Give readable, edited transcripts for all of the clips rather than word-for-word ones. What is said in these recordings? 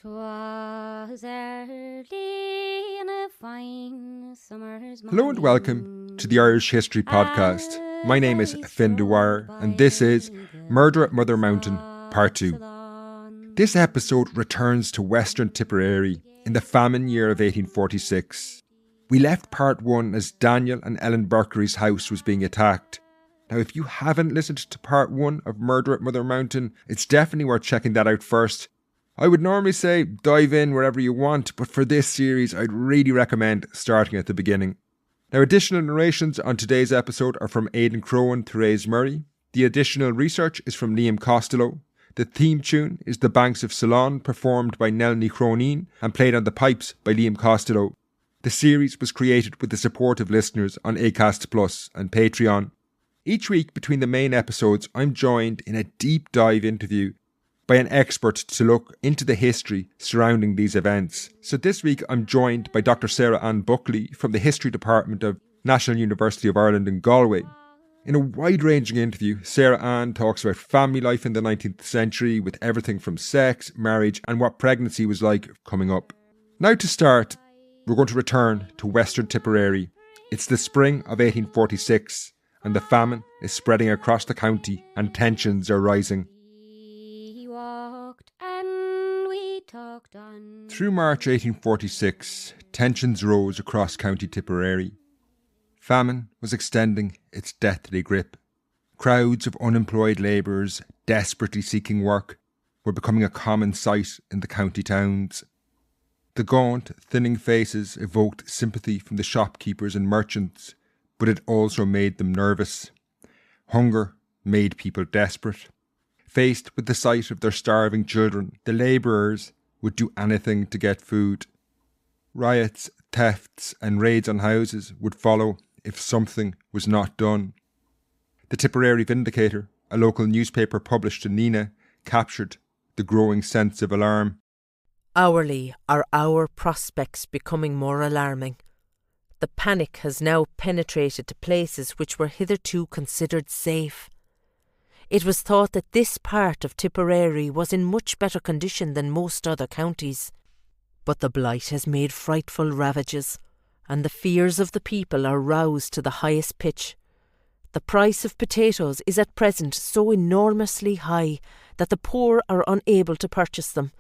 'Twas early in a fine summer's morning. Hello and welcome to the Irish History Podcast. My name is Finn Dwyer and this is Murder at Mother Mountain Part 2. This episode returns to Western Tipperary in the famine year of 1846. We left Part 1 as Daniel and Ellen Burkery's house was being attacked. Now, if you haven't listened to Part 1 of Murder at Mother Mountain, it's definitely worth checking that out first. I would normally say dive in wherever you want, but for this series, I'd really recommend starting at the beginning. Now, additional narrations on today's episode are from Aidan Crowan, Therese Murray. The additional research is from Liam Costello. The theme tune is The Banks of Ceylon, performed by Nelny Chroneen and played on the pipes by Liam Costello. The series was created with the support of listeners on Acast Plus and Patreon. Each week between the main episodes, I'm joined in a deep dive interview by an expert to look into the history surrounding these events. So this week I'm joined by Dr. Sarah Ann Buckley from the History Department of National University of Ireland in Galway. In a wide-ranging interview, Sarah Ann talks about family life in the 19th century with everything from sex, marriage and what pregnancy was like coming up. Now to start, we're going to return to Western Tipperary. It's the spring of 1846 and the famine is spreading across the county and tensions are rising. Through March 1846, tensions rose across County Tipperary. Famine was extending its deathly grip. Crowds of unemployed labourers, desperately seeking work, were becoming a common sight in the county towns. The gaunt, thinning faces evoked sympathy from the shopkeepers and merchants, but it also made them nervous. Hunger made people desperate. Faced with the sight of their starving children, the labourers would do anything to get food. Riots, thefts and raids on houses would follow if something was not done. The Tipperary Vindicator, a local newspaper published in Nina, captured the growing sense of alarm. Hourly are our prospects becoming more alarming. The panic has now penetrated to places which were hitherto considered safe. It was thought that this part of Tipperary was in much better condition than most other counties. But the blight has made frightful ravages, and the fears of the people are roused to the highest pitch. The price of potatoes is at present so enormously high that the poor are unable to purchase them.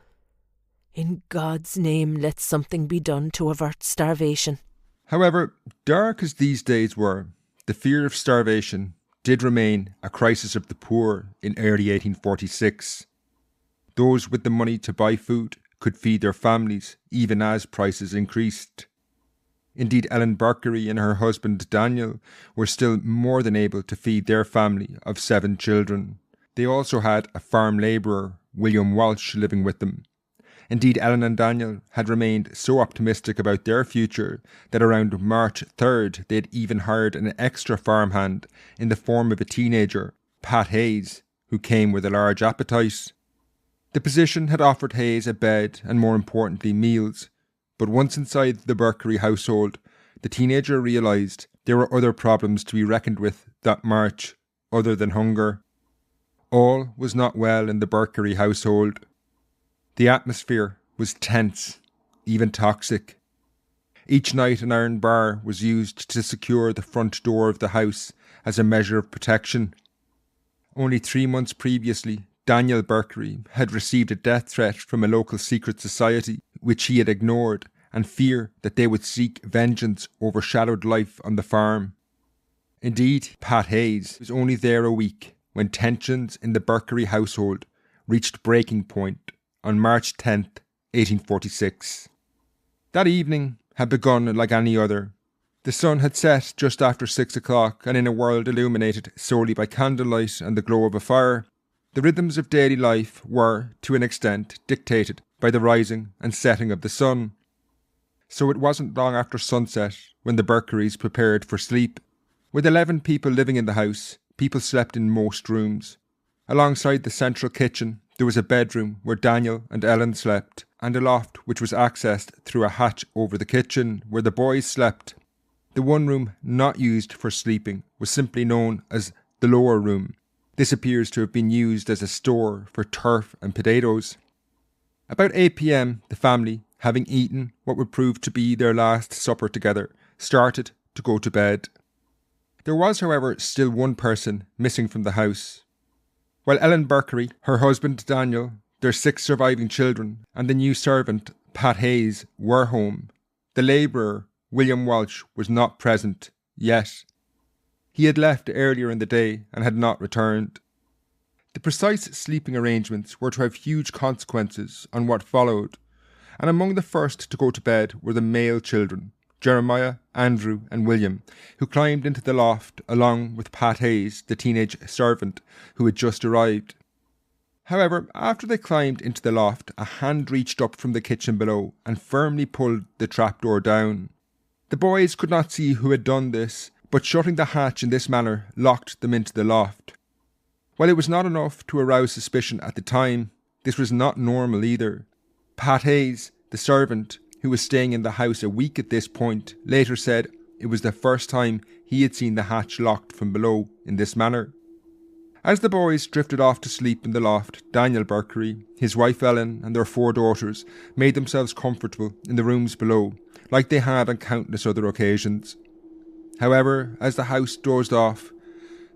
In God's name, let something be done to avert starvation. However, dark as these days were, the fear of starvation did remain a crisis of the poor in early 1846. Those with the money to buy food could feed their families even as prices increased. Indeed, Ellen Burkery and her husband Daniel were still more than able to feed their family of 7 children. They also had a farm labourer, William Walsh, living with them. Indeed, Ellen and Daniel had remained so optimistic about their future that around March 3rd they had even hired an extra farmhand in the form of a teenager, Pat Hayes, who came with a large appetite. The position had offered Hayes a bed and, more importantly, meals, but once inside the Burkery household, the teenager realised there were other problems to be reckoned with that March other than hunger. All was not well in the Burkery household. The atmosphere was tense, even toxic. Each night an iron bar was used to secure the front door of the house as a measure of protection. Only 3 months previously, Daniel Burkery had received a death threat from a local secret society, which he had ignored, and fear that they would seek vengeance overshadowed life on the farm. Indeed, Pat Hayes was only there a week when tensions in the Burkery household reached breaking point on March 10th, 1846. That evening had begun like any other. The sun had set just after 6 o'clock, and in a world illuminated solely by candlelight and the glow of a fire, the rhythms of daily life were, to an extent, dictated by the rising and setting of the sun. So it wasn't long after sunset when the Burkerys prepared for sleep. With 11 people living in the house, people slept in most rooms. Alongside the central kitchen, there was a bedroom where Daniel and Ellen slept, and a loft which was accessed through a hatch over the kitchen where the boys slept. The one room not used for sleeping was simply known as the lower room. This appears to have been used as a store for turf and potatoes. About 8 p.m, the family, having eaten what would prove to be their last supper together, started to go to bed. There was, however, still one person missing from the house. While Ellen Berkery, her husband Daniel, their 6 surviving children, and the new servant, Pat Hayes, were home, the labourer, William Walsh, was not present yet. He had left earlier in the day and had not returned. The precise sleeping arrangements were to have huge consequences on what followed, and among the first to go to bed were the male children, Jeremiah, Andrew and William, who climbed into the loft along with Pat Hayes, the teenage servant who had just arrived. However, after they climbed into the loft, a hand reached up from the kitchen below and firmly pulled the trapdoor down. The boys could not see who had done this, but shutting the hatch in this manner locked them into the loft. While it was not enough to arouse suspicion at the time, this was not normal either. Pat Hayes, the servant, who was staying in the house a week at this point, later said it was the first time he had seen the hatch locked from below in this manner. As the boys drifted off to sleep in the loft, Daniel Berkery, his wife Ellen and their 4 daughters made themselves comfortable in the rooms below, like they had on countless other occasions. However, as the house dozed off,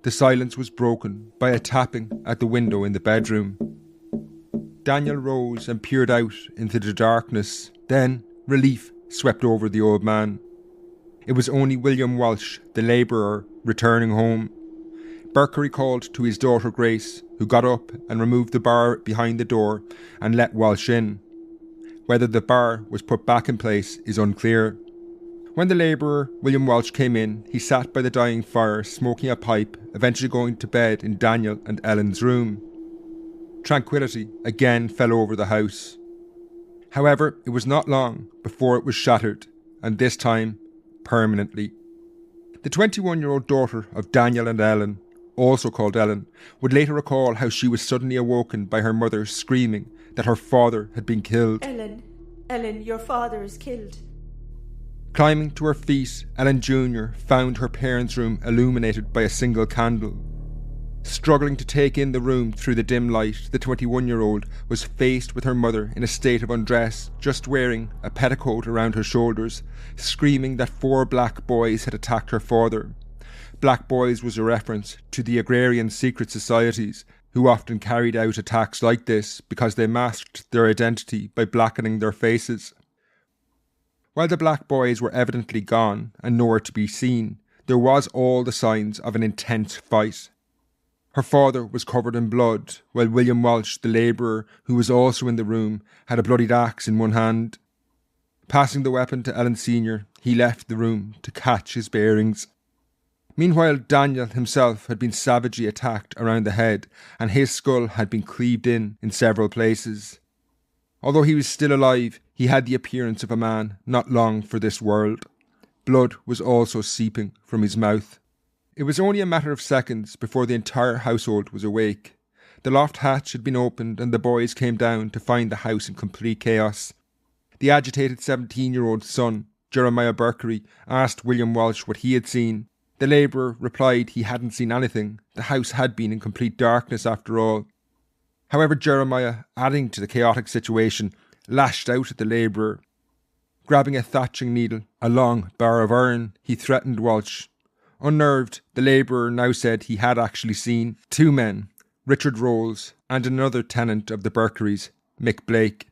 the silence was broken by a tapping at the window in the bedroom. Daniel rose and peered out into the darkness. Then relief swept over the old man. It was only William Walsh, the labourer, returning home. Berkery called to his daughter Grace, who got up and removed the bar behind the door and let Walsh in. Whether the bar was put back in place is unclear. When the labourer, William Walsh, came in, he sat by the dying fire, smoking a pipe, eventually going to bed in Daniel and Ellen's room. Tranquility again fell over the house. However, it was not long before it was shattered, and this time, permanently. The 21-year-old daughter of Daniel and Ellen, also called Ellen, would later recall how she was suddenly awoken by her mother screaming that her father had been killed. Ellen, your father is killed. Climbing to her feet, Ellen Jr. found her parents' room illuminated by a single candle. Struggling to take in the room through the dim light, the 21-year-old was faced with her mother in a state of undress, just wearing a petticoat around her shoulders, screaming that 4 black boys had attacked her father. Black boys was a reference to the agrarian secret societies, who often carried out attacks like this because they masked their identity by blackening their faces. While the black boys were evidently gone and nowhere to be seen, there was all the signs of an intense fight. Her father was covered in blood, while William Walsh, the labourer, who was also in the room, had a bloodied axe in one hand. Passing the weapon to Ellen Sr., he left the room to catch his bearings. Meanwhile, Daniel himself had been savagely attacked around the head, and his skull had been cleaved in several places. Although he was still alive, he had the appearance of a man not long for this world. Blood was also seeping from his mouth. It was only a matter of seconds before the entire household was awake. The loft hatch had been opened and the boys came down to find the house in complete chaos. The agitated 17-year-old son, Jeremiah Berkery, asked William Walsh what he had seen. The labourer replied he hadn't seen anything. The house had been in complete darkness after all. However, Jeremiah, adding to the chaotic situation, lashed out at the labourer. Grabbing a thatching needle, a long bar of iron, he threatened Walsh. Unnerved, the labourer now said he had actually seen 2 men, Richard Rolls and another tenant of the Berkerys, Mick Blake.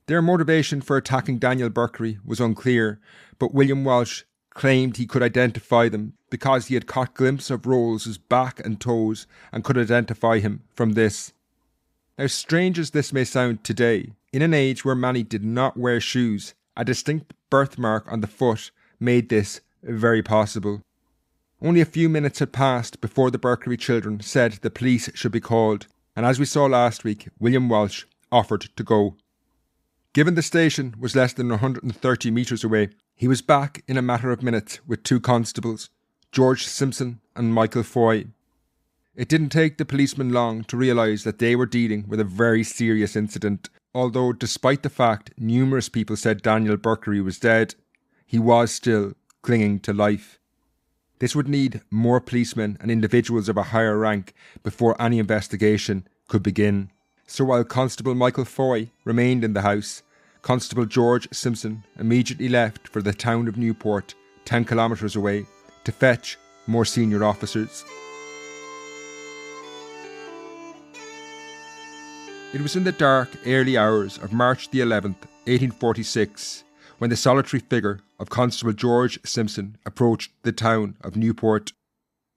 Their motivation for attacking Daniel Berkery was unclear, but William Walsh claimed he could identify them because he had caught glimpse of Rolls' back and toes and could identify him from this. Now, strange as this may sound today, in an age where many did not wear shoes, a distinct birthmark on the foot made this very possible. Only a few minutes had passed before the Berkery children said the police should be called, and as we saw last week, William Walsh offered to go. Given the station was less than 130 metres away, he was back in a matter of minutes with 2 constables, George Simpson and Michael Foy. It didn't take the policemen long to realise that they were dealing with a very serious incident, although despite the fact numerous people said Daniel Berkery was dead, he was still clinging to life. This would need more policemen and individuals of a higher rank before any investigation could begin. So while Constable Michael Foy remained in the house, Constable George Simpson immediately left for the town of Newport, 10 kilometres away, to fetch more senior officers. It was in the dark, early hours of March the 11th, 1846, when the solitary figure of Constable George Simpson approached the town of Newport.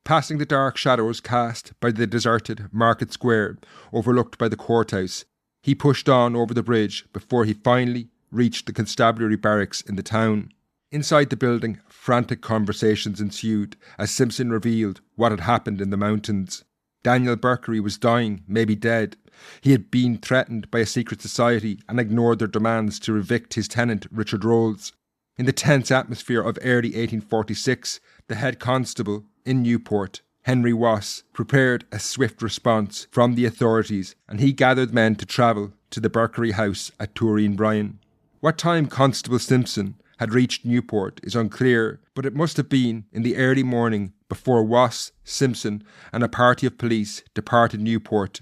Passing the dark shadows cast by the deserted market square overlooked by the courthouse, he pushed on over the bridge before he finally reached the constabulary barracks in the town. Inside the building, frantic conversations ensued as Simpson revealed what had happened in the mountains. Daniel Berkery was dying, maybe dead. He had been threatened by a secret society and ignored their demands to evict his tenant, Richard Rolls. In the tense atmosphere of early 1846, the head constable in Newport, Henry Wass, prepared a swift response from the authorities, and he gathered men to travel to the Berkery house at Tureen-Bryan. What time Constable Simpson had reached Newport is unclear, but it must have been in the early morning before Wass, Simpson and a party of police departed Newport.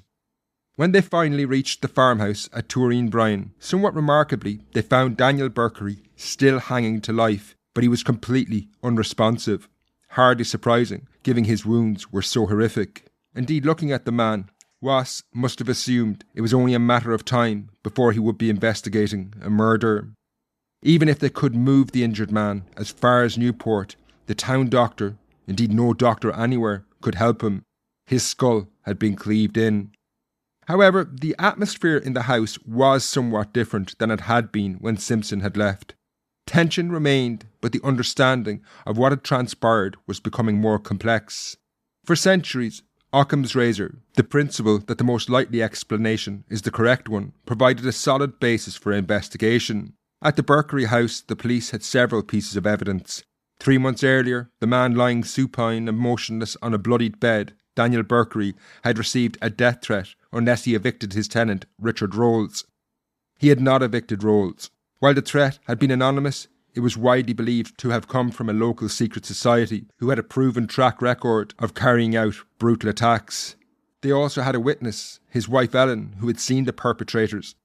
When they finally reached the farmhouse at Tureen-Bryan, somewhat remarkably, they found Daniel Berkery still hanging to life, but he was completely unresponsive. Hardly surprising, given his wounds were so horrific. Indeed, looking at the man, Wass must have assumed it was only a matter of time before he would be investigating a murder. Even if they could move the injured man as far as Newport, the town doctor, indeed no doctor anywhere, could help him. His skull had been cleaved in. However, the atmosphere in the house was somewhat different than it had been when Simpson had left. Tension remained, but the understanding of what had transpired was becoming more complex. For centuries, Occam's razor, the principle that the most likely explanation is the correct one, provided a solid basis for investigation. At the Berkery house, the police had several pieces of evidence. 3 months earlier, the man lying supine and motionless on a bloodied bed, Daniel Berkery, had received a death threat unless he evicted his tenant, Richard Rolls. He had not evicted Rolls. While the threat had been anonymous, it was widely believed to have come from a local secret society who had a proven track record of carrying out brutal attacks. They also had a witness, his wife Ellen, who had seen the perpetrators.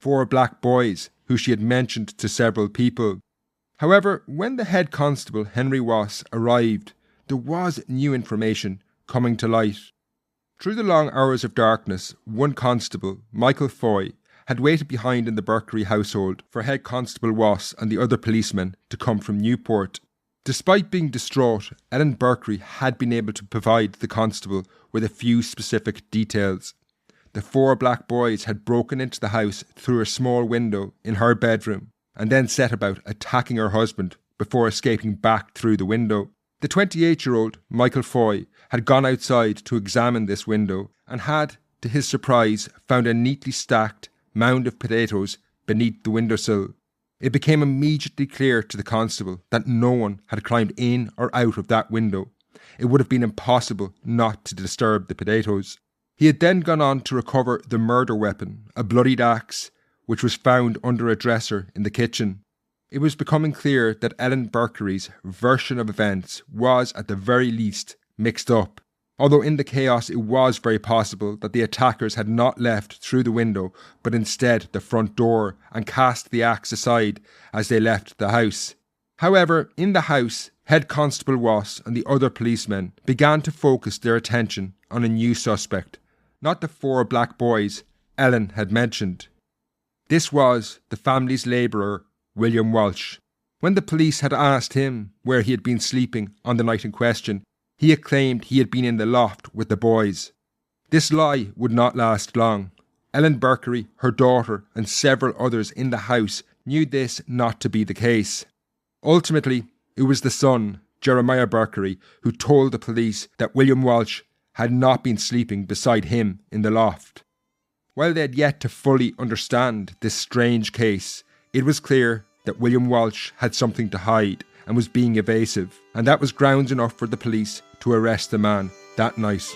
4 black boys, who she had mentioned to several people. However, when the head constable, Henry Wass, arrived, there was new information coming to light. Through the long hours of darkness, one constable, Michael Foy, had waited behind in the Berkery household for head constable Wass and the other policemen to come from Newport. Despite being distraught, Ellen Berkery had been able to provide the constable with a few specific details. The 4 black boys had broken into the house through a small window in her bedroom and then set about attacking her husband before escaping back through the window. The 28-year-old Michael Foy had gone outside to examine this window and had, to his surprise, found a neatly stacked mound of potatoes beneath the windowsill. It became immediately clear to the constable that no one had climbed in or out of that window. It would have been impossible not to disturb the potatoes. He had then gone on to recover the murder weapon, a bloodied axe, which was found under a dresser in the kitchen. It was becoming clear that Ellen Berkery's version of events was, at the very least, mixed up. Although in the chaos it was very possible that the attackers had not left through the window, but instead the front door, and cast the axe aside as they left the house. However, in the house, head constable Wass and the other policemen began to focus their attention on a new suspect, not the 4 black boys Ellen had mentioned. This was the family's labourer, William Walsh. When the police had asked him where he had been sleeping on the night in question, he had claimed he had been in the loft with the boys. This lie would not last long. Ellen Berkery, her daughter, and several others in the house knew this not to be the case. Ultimately, it was the son, Jeremiah Berkery, who told the police that William Walsh had not been sleeping beside him in the loft. While they had yet to fully understand this strange case, it was clear that William Walsh had something to hide and was being evasive, and that was grounds enough for the police to arrest the man that night.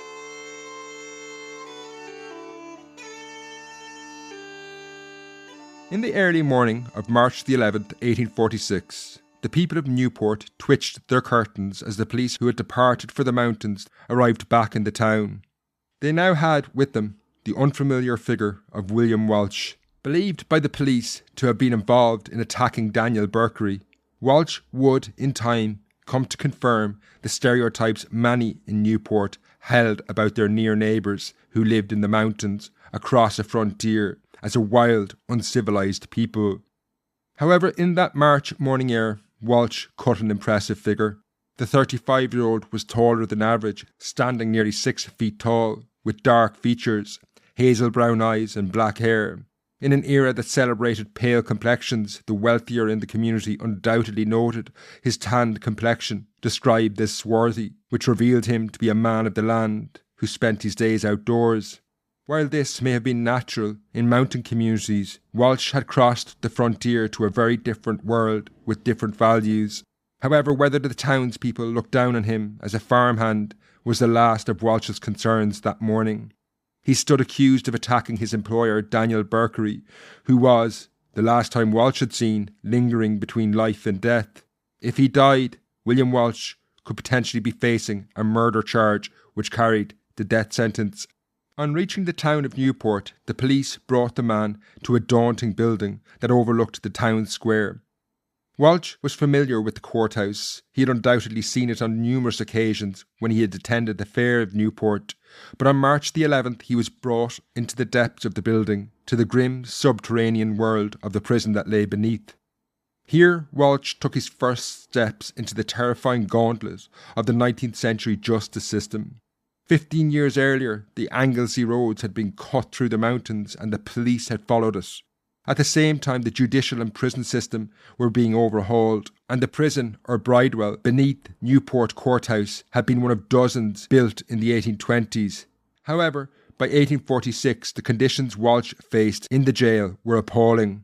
In the early morning of March the 11th, 1846, the people of Newport twitched their curtains as the police who had departed for the mountains arrived back in the town. They now had with them the unfamiliar figure of William Walsh. Believed by the police to have been involved in attacking Daniel Berkery, Walsh would, in time, come to confirm the stereotypes many in Newport held about their near neighbours who lived in the mountains across a frontier as a wild, uncivilised people. However, in that March morning air, Walsh cut an impressive figure. The 35-year-old was taller than average, standing nearly 6 feet tall, with dark features, hazel brown eyes and black hair. In an era that celebrated pale complexions, the wealthier in the community undoubtedly noted his tanned complexion, described as swarthy, which revealed him to be a man of the land who spent his days outdoors. While this may have been natural in mountain communities, Walsh had crossed the frontier to a very different world with different values. However, whether the townspeople looked down on him as a farmhand was the last of Walsh's concerns that morning. He stood accused of attacking his employer, Daniel Berkery, who was, the last time Walsh had seen, lingering between life and death. If he died, William Walsh could potentially be facing a murder charge which carried the death sentence. On reaching the town of Newport, the police brought the man to a daunting building that overlooked the town square. Walsh was familiar with the courthouse. He had undoubtedly seen it on numerous occasions when he had attended the fair of Newport, but on March the 11th he was brought into the depths of the building, to the grim subterranean world of the prison that lay beneath. Here Walsh took his first steps into the terrifying gauntlet of the 19th century justice system. 15 years earlier, the Anglesey roads had been cut through the mountains and the police had followed it. At the same time, the judicial and prison system were being overhauled, and the prison, or Bridewell, beneath Newport Courthouse had been one of dozens built in the 1820s. However, by 1846, the conditions Walsh faced in the jail were appalling.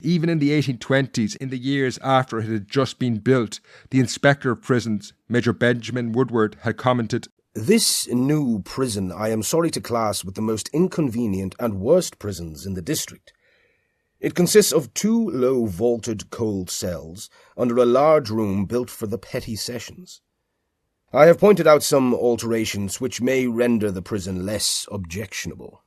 Even in the 1820s, in the years after it had just been built, the Inspector of Prisons, Major Benjamin Woodward, had commented, "This new prison I am sorry to class with the most inconvenient and worst prisons in the district. It consists of 2 low vaulted cold cells under a large room built for the petty sessions. I have pointed out some alterations which may render the prison less objectionable."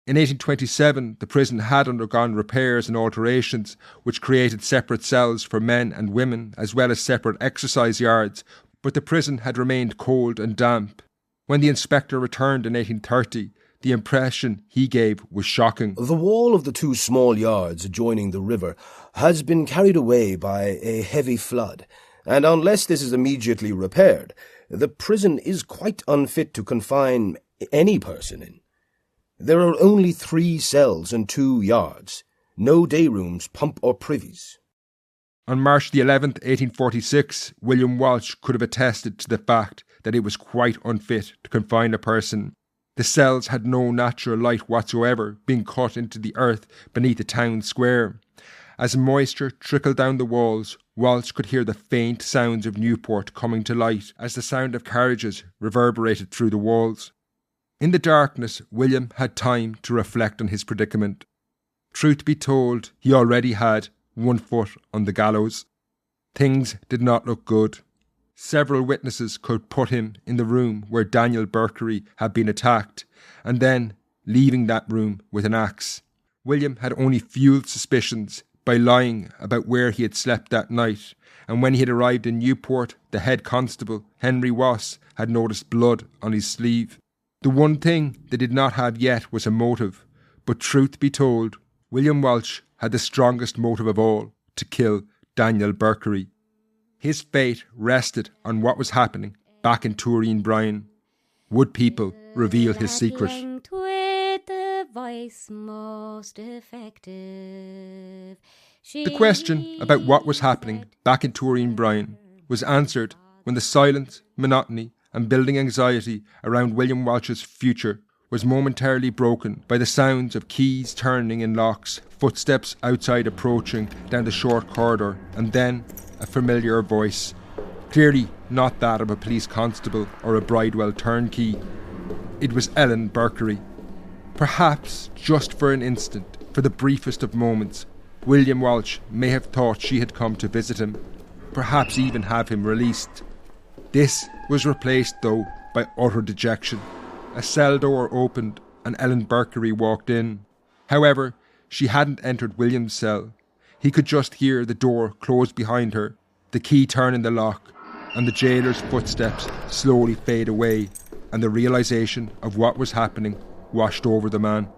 In 1827, the prison had undergone repairs and alterations which created separate cells for men and women as well as separate exercise yards, but the prison had remained cold and damp. When the inspector returned in 1830, the impression he gave was shocking. "The wall of the 2 small yards adjoining the river has been carried away by a heavy flood, and unless this is immediately repaired, the prison is quite unfit to confine any person in. There are only 3 cells and 2 yards, no day rooms, pump or privies." On March the 11th, 1846, William Walsh could have attested to the fact that it was quite unfit to confine a person. The cells had no natural light whatsoever, being cut into the earth beneath the town square. As moisture trickled down the walls, Walsh could hear the faint sounds of Newport coming to light as the sound of carriages reverberated through the walls. In the darkness, William had time to reflect on his predicament. Truth be told, he already had 1 foot on the gallows. Things did not look good. Several witnesses could put him in the room where Daniel Berkery had been attacked, and then leaving that room with an axe. William had only fueled suspicions by lying about where he had slept that night, and when he had arrived in Newport, the head constable, Henry Wass, had noticed blood on his sleeve. The one thing they did not have yet was a motive, but truth be told, William Walsh had the strongest motive of all, to kill Daniel Berkery. His fate rested on what was happening back in Turin Bryan. Would people reveal his secret? The voice most effective. The question about what was happening back in Turin Bryan was answered when the silence, monotony and building anxiety around William Walsh's future was momentarily broken by the sounds of keys turning in locks, footsteps outside approaching down the short corridor, and then a familiar voice, clearly not that of a police constable or a Bridewell turnkey. It was Ellen Berkery. Perhaps, just for an instant, for the briefest of moments, William Walsh may have thought she had come to visit him, perhaps even have him released. This was replaced, though, by utter dejection. A cell door opened and Ellen Berkery walked in. However, she hadn't entered William's cell. He could just hear the door close behind her, the key turn in the lock, and the jailer's footsteps slowly fade away, and the realisation of what was happening washed over the man.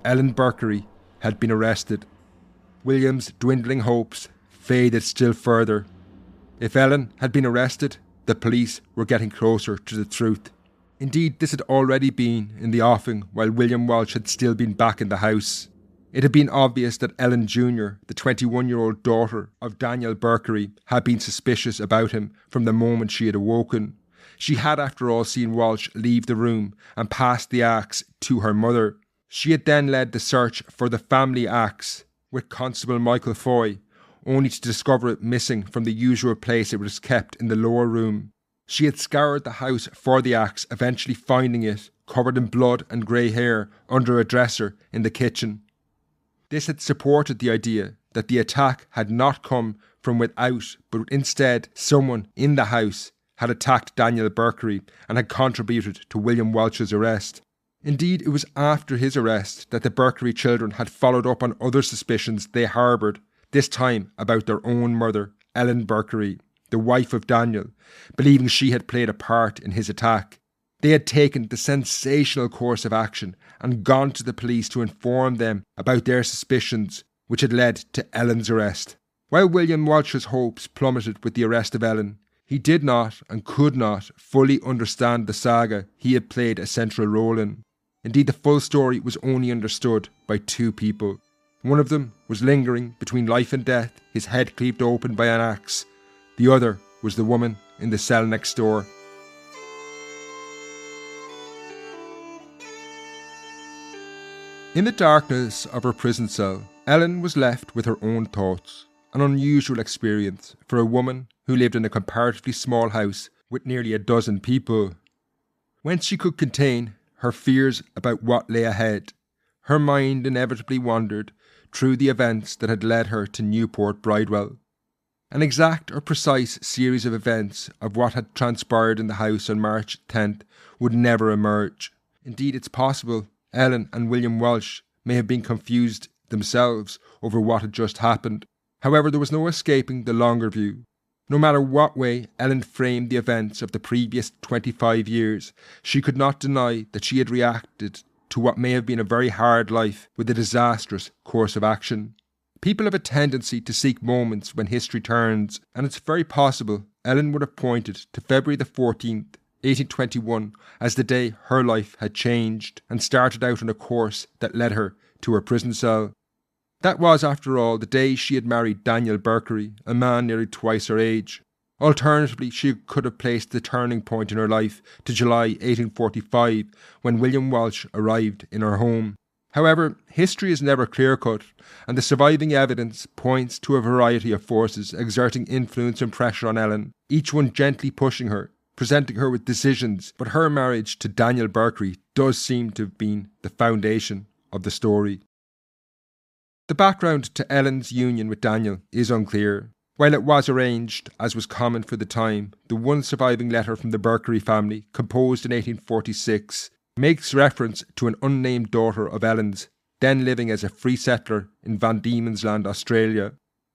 Ellen Berkery had been arrested. William's dwindling hopes faded still further. If Ellen had been arrested, the police were getting closer to the truth. Indeed, this had already been in the offing while William Walsh had still been back in the house. It had been obvious that Ellen Jr., the 21-year-old daughter of Daniel Berkery, had been suspicious about him from the moment she had awoken. She had, after all, seen Walsh leave the room and pass the axe to her mother. She had then led the search for the family axe with Constable Michael Foy, only to discover it missing from the usual place it was kept in the lower room. She had scoured the house for the axe, eventually finding it, covered in blood and grey hair, under a dresser in the kitchen. This had supported the idea that the attack had not come from without, but instead someone in the house had attacked Daniel Berkery and had contributed to William Walsh's arrest. Indeed, it was after his arrest that the Berkery children had followed up on other suspicions they harboured, this time about their own mother, Ellen Berkery, the wife of Daniel, believing she had played a part in his attack. They had taken the sensational course of action and gone to the police to inform them about their suspicions, which had led to Ellen's arrest. While William Walsh's hopes plummeted with the arrest of Ellen, he did not and could not fully understand the saga he had played a central role in. Indeed, the full story was only understood by two people. One of them was lingering between life and death, his head cleaved open by an axe. The other was the woman in the cell next door. In the darkness of her prison cell, Ellen was left with her own thoughts, an unusual experience for a woman who lived in a comparatively small house with nearly a dozen people. Whence she could contain her fears about what lay ahead, her mind inevitably wandered through the events that had led her to Newport Bridewell. An exact or precise series of events of what had transpired in the house on March 10th would never emerge. Indeed, it's possible Ellen and William Walsh may have been confused themselves over what had just happened. However, there was no escaping the longer view. No matter what way Ellen framed the events of the previous 25 years, she could not deny that she had reacted to what may have been a very hard life with a disastrous course of action. People have a tendency to seek moments when history turns, and it's very possible Ellen would have pointed to February the 14th, 1821, as the day her life had changed and started out on a course that led her to her prison cell. That was, after all, the day she had married Daniel Berkery, a man nearly twice her age. Alternatively, she could have placed the turning point in her life to July 1845, when William Walsh arrived in her home. However, history is never clear-cut, and the surviving evidence points to a variety of forces exerting influence and pressure on Ellen, each one gently pushing her, presenting her with decisions, but her marriage to Daniel Berkery does seem to have been the foundation of the story. The background to Ellen's union with Daniel is unclear. While it was arranged, as was common for the time, the one surviving letter from the Berkery family, composed in 1846, makes reference to an unnamed daughter of Ellen's, then living as a free settler in Van Diemen's Land, Australia.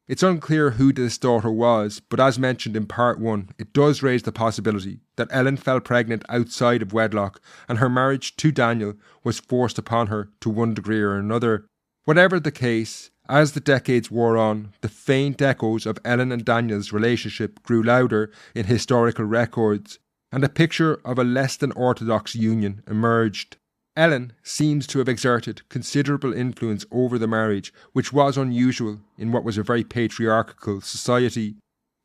It's unclear who this daughter was, but as mentioned in part 1, it does raise the possibility that Ellen fell pregnant outside of wedlock and her marriage to Daniel was forced upon her to one degree or another. Whatever the case, as the decades wore on, the faint echoes of Ellen and Daniel's relationship grew louder in historical records, and a picture of a less than orthodox union emerged. Ellen seems to have exerted considerable influence over the marriage, which was unusual in what was a very patriarchal society.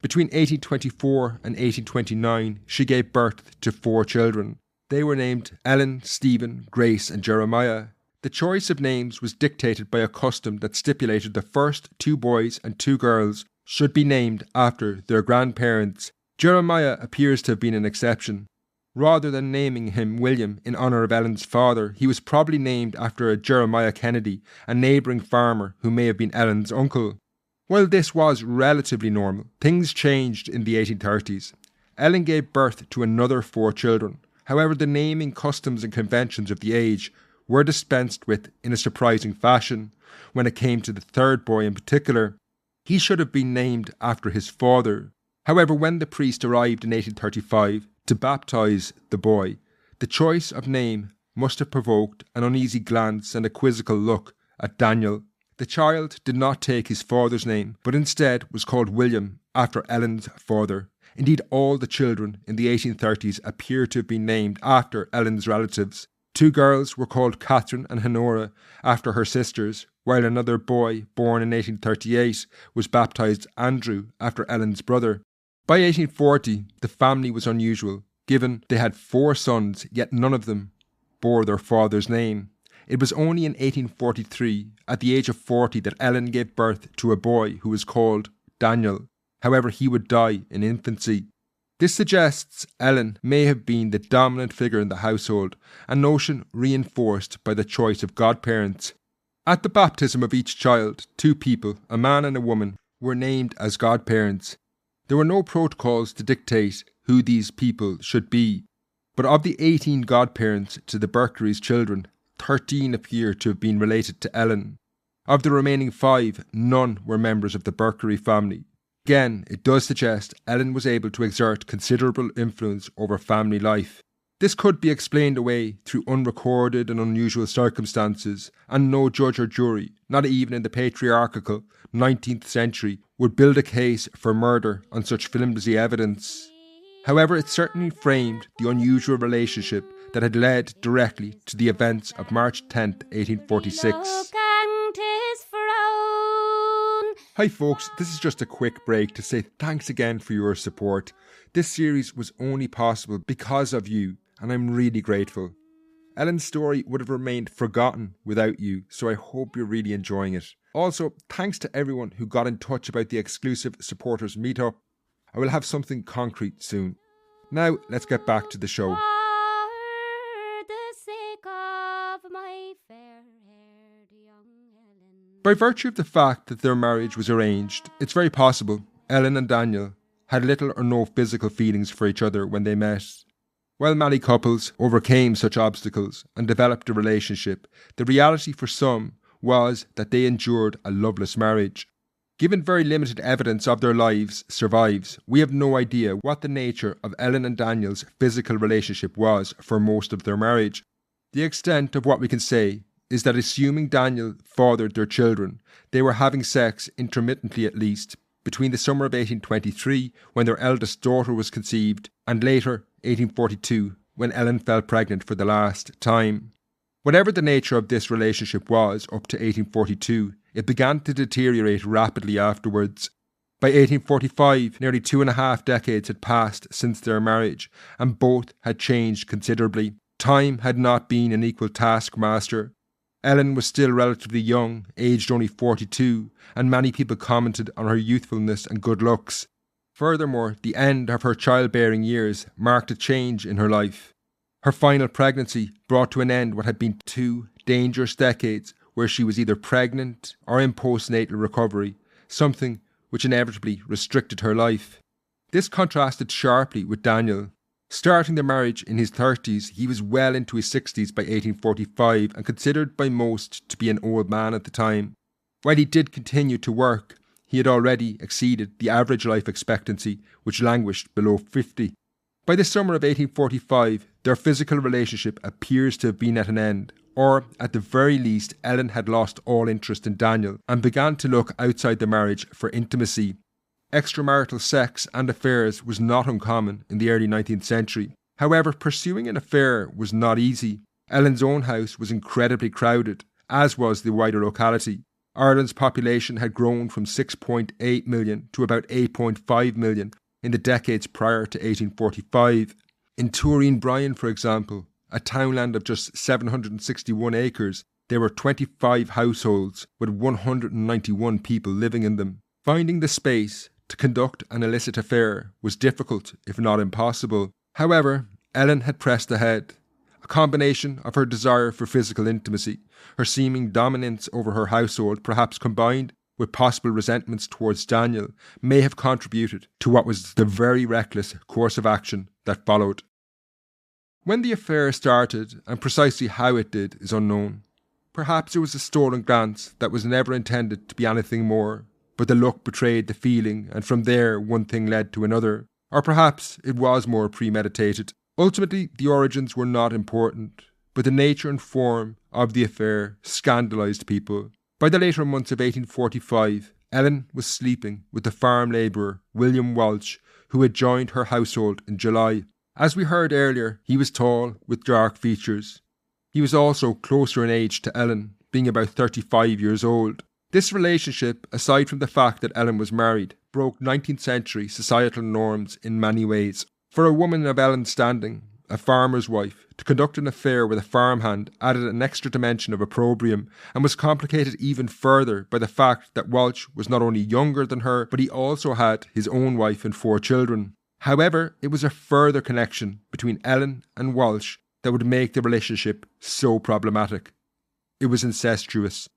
Between 1824 and 1829, she gave birth to 4 children. They were named Ellen, Stephen, Grace and Jeremiah. The choice of names was dictated by a custom that stipulated the first 2 boys and 2 girls should be named after their grandparents. Jeremiah appears to have been an exception. Rather than naming him William in honour of Ellen's father, he was probably named after a Jeremiah Kennedy, a neighbouring farmer who may have been Ellen's uncle. While this was relatively normal, things changed in the 1830s. Ellen gave birth to another 4 children. However, the naming customs and conventions of the age were dispensed with in a surprising fashion. When it came to the third boy in particular, he should have been named after his father. However, when the priest arrived in 1835 to baptise the boy, the choice of name must have provoked an uneasy glance and a quizzical look at Daniel. The child did not take his father's name, but instead was called William after Ellen's father. Indeed, all the children in the 1830s appear to have been named after Ellen's relatives. 2 girls were called Catherine and Honora after her sisters, while another boy, born in 1838, was baptised Andrew after Ellen's brother. By 1840, the family was unusual, given they had 4 sons, yet none of them bore their father's name. It was only in 1843, at the age of 40, that Ellen gave birth to a boy who was called Daniel. However, he would die in infancy. This suggests Ellen may have been the dominant figure in the household, a notion reinforced by the choice of godparents. At the baptism of each child, 2 people, a man and a woman, were named as godparents. There were no protocols to dictate who these people should be, but of the 18 godparents to the Berkerys' children, 13 appear to have been related to Ellen. Of the remaining 5, none were members of the Berkery family. Again, it does suggest Ellen was able to exert considerable influence over family life. This could be explained away through unrecorded and unusual circumstances, and no judge or jury, not even in the patriarchal 19th century, would build a case for murder on such flimsy evidence. However, it certainly framed the unusual relationship that had led directly to the events of March 10th, 1846. Hi folks, this is just a quick break to say thanks again for your support. This series was only possible because of you, and I'm really grateful. Ellen's story would have remained forgotten without you, so I hope you're really enjoying it. Also, thanks to everyone who got in touch about the exclusive supporters meetup. I will have something concrete soon. Now, let's get back to the show. By virtue of the fact that their marriage was arranged, it's very possible Ellen and Daniel had little or no physical feelings for each other when they met. While many couples overcame such obstacles and developed a relationship, the reality for some was that they endured a loveless marriage. Given very limited evidence of their lives survives, we have no idea what the nature of Ellen and Daniel's physical relationship was for most of their marriage. The extent of what we can say is that assuming Daniel fathered their children, they were having sex intermittently at least, between the summer of 1823, when their eldest daughter was conceived, and later 1842, when Ellen fell pregnant for the last time. Whatever the nature of this relationship was up to 1842, it began to deteriorate rapidly afterwards. By 1845, nearly 2.5 decades had passed since their marriage, and both had changed considerably. Time had not been an equal taskmaster. Ellen was still relatively young, aged only 42, and many people commented on her youthfulness and good looks. Furthermore, the end of her childbearing years marked a change in her life. Her final pregnancy brought to an end what had been 2 dangerous decades where she was either pregnant or in postnatal recovery, something which inevitably restricted her life. This contrasted sharply with Daniel. Starting the marriage in his 30s, he was well into his 60s by 1845 and considered by most to be an old man at the time. While he did continue to work, he had already exceeded the average life expectancy, which languished below 50. By the summer of 1845, their physical relationship appears to have been at an end, or at the very least, Ellen had lost all interest in Daniel and began to look outside the marriage for intimacy. Extramarital sex and affairs was not uncommon in the early 19th century. However, pursuing an affair was not easy. Ellen's own house was incredibly crowded, as was the wider locality. Ireland's population had grown from 6.8 million to about 8.5 million in the decades prior to 1845. In Turin Bryan, for example, a townland of just 761 acres, there were 25 households with 191 people living in them. Finding the space to conduct an illicit affair was difficult, if not impossible. However, Ellen had pressed ahead. A combination of her desire for physical intimacy, her seeming dominance over her household, perhaps combined with possible resentments towards Daniel, may have contributed to what was the very reckless course of action that followed. When the affair started, and precisely how it did, is unknown. Perhaps it was a stolen glance that was never intended to be anything more, but the look betrayed the feeling, and from there one thing led to another. Or perhaps it was more premeditated. Ultimately, the origins were not important, but the nature and form of the affair scandalised people. By the later months of 1845, Ellen was sleeping with the farm labourer William Walsh, who had joined her household in July. As we heard earlier, he was tall, with dark features. He was also closer in age to Ellen, being about 35 years old. This relationship, aside from the fact that Ellen was married, broke 19th century societal norms in many ways. For a woman of Ellen's standing, a farmer's wife, to conduct an affair with a farmhand added an extra dimension of opprobrium, and was complicated even further by the fact that Walsh was not only younger than her, but he also had his own wife and 4 children. However, it was a further connection between Ellen and Walsh that would make the relationship so problematic. It was incestuous.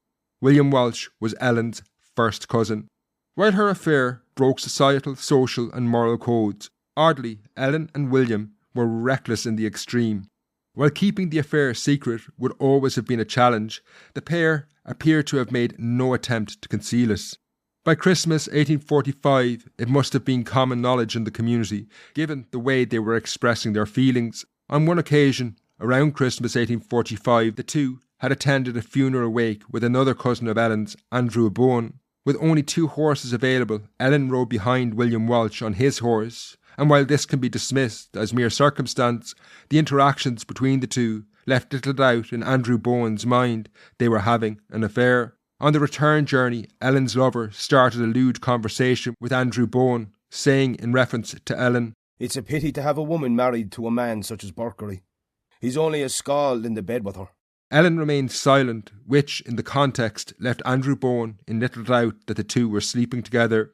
William Walsh was Ellen's first cousin. While her affair broke societal, social and moral codes, oddly, Ellen and William were reckless in the extreme. While keeping the affair secret would always have been a challenge, the pair appear to have made no attempt to conceal it. By Christmas 1845, it must have been common knowledge in the community, given the way they were expressing their feelings. On one occasion, around Christmas 1845, the two had attended a funeral wake with another cousin of Ellen's, Andrew Bowen. With only 2 horses available, Ellen rode behind William Walsh on his horse, and while this can be dismissed as mere circumstance, the interactions between the two left little doubt in Andrew Bowen's mind they were having an affair. On the return journey, Ellen's lover started a lewd conversation with Andrew Bowen, saying in reference to Ellen, "It's a pity to have a woman married to a man such as Berkery. He's only a scald in the bed with her." Ellen remained silent, which, in the context, left Andrew Bowen in little doubt that the two were sleeping together.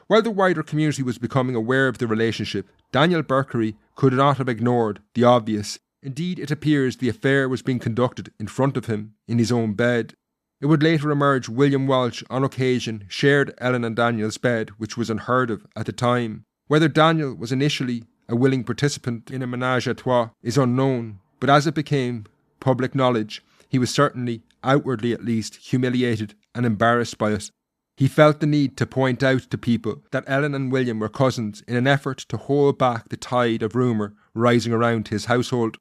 While the wider community was becoming aware of the relationship, Daniel Berkery could not have ignored the obvious. Indeed, it appears the affair was being conducted in front of him, in his own bed. It would later emerge William Walsh, on occasion, shared Ellen and Daniel's bed, which was unheard of at the time. Whether Daniel was initially a willing participant in a ménage à trois is unknown, but as it became public knowledge, he was certainly, outwardly at least, humiliated and embarrassed by it. He felt the need to point out to people that Ellen and William were cousins in an effort to hold back the tide of rumour rising around his household.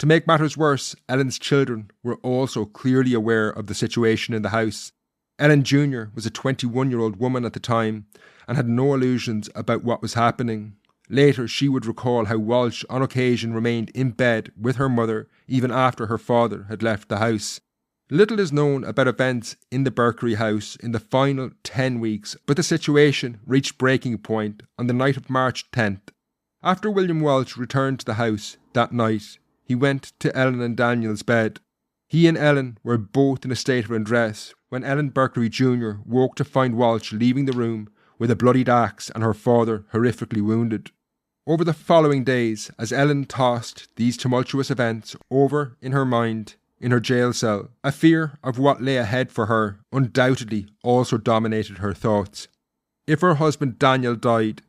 To make matters worse, Ellen's children were also clearly aware of the situation in the house. Ellen Jr. was a 21-year-old woman at the time and had no illusions about what was happening. Later, she would recall how Walsh on occasion remained in bed with her mother even after her father had left the house. Little is known about events in the Berkery house in the final 10 weeks, but the situation reached breaking point on the night of March 10th. After William Walsh returned to the house that night, he went to Ellen and Daniel's bed. He and Ellen were both in a state of undress when Ellen Berkery Jr. woke to find Walsh leaving the room with a bloodied axe and her father horrifically wounded. Over the following days, as Ellen tossed these tumultuous events over in her mind, in her jail cell, a fear of what lay ahead for her undoubtedly also dominated her thoughts. If her husband Daniel died,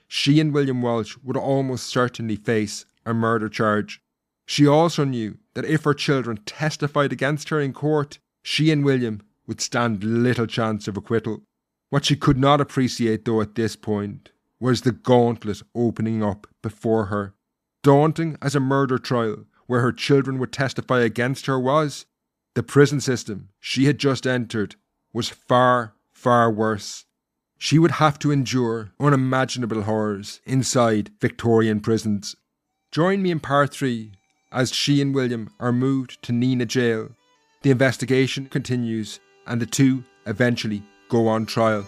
she and William Walsh would almost certainly face a murder charge. She also knew that if her children testified against her in court, she and William would stand little chance of acquittal. What she could not appreciate, though, at this point was the gauntlet opening up before her. Daunting as a murder trial where her children would testify against her was, the prison system she had just entered was far, far worse. She would have to endure unimaginable horrors inside Victorian prisons. Join me in part 3 as she and William are moved to Nenagh jail. The investigation continues and the two eventually go on trial.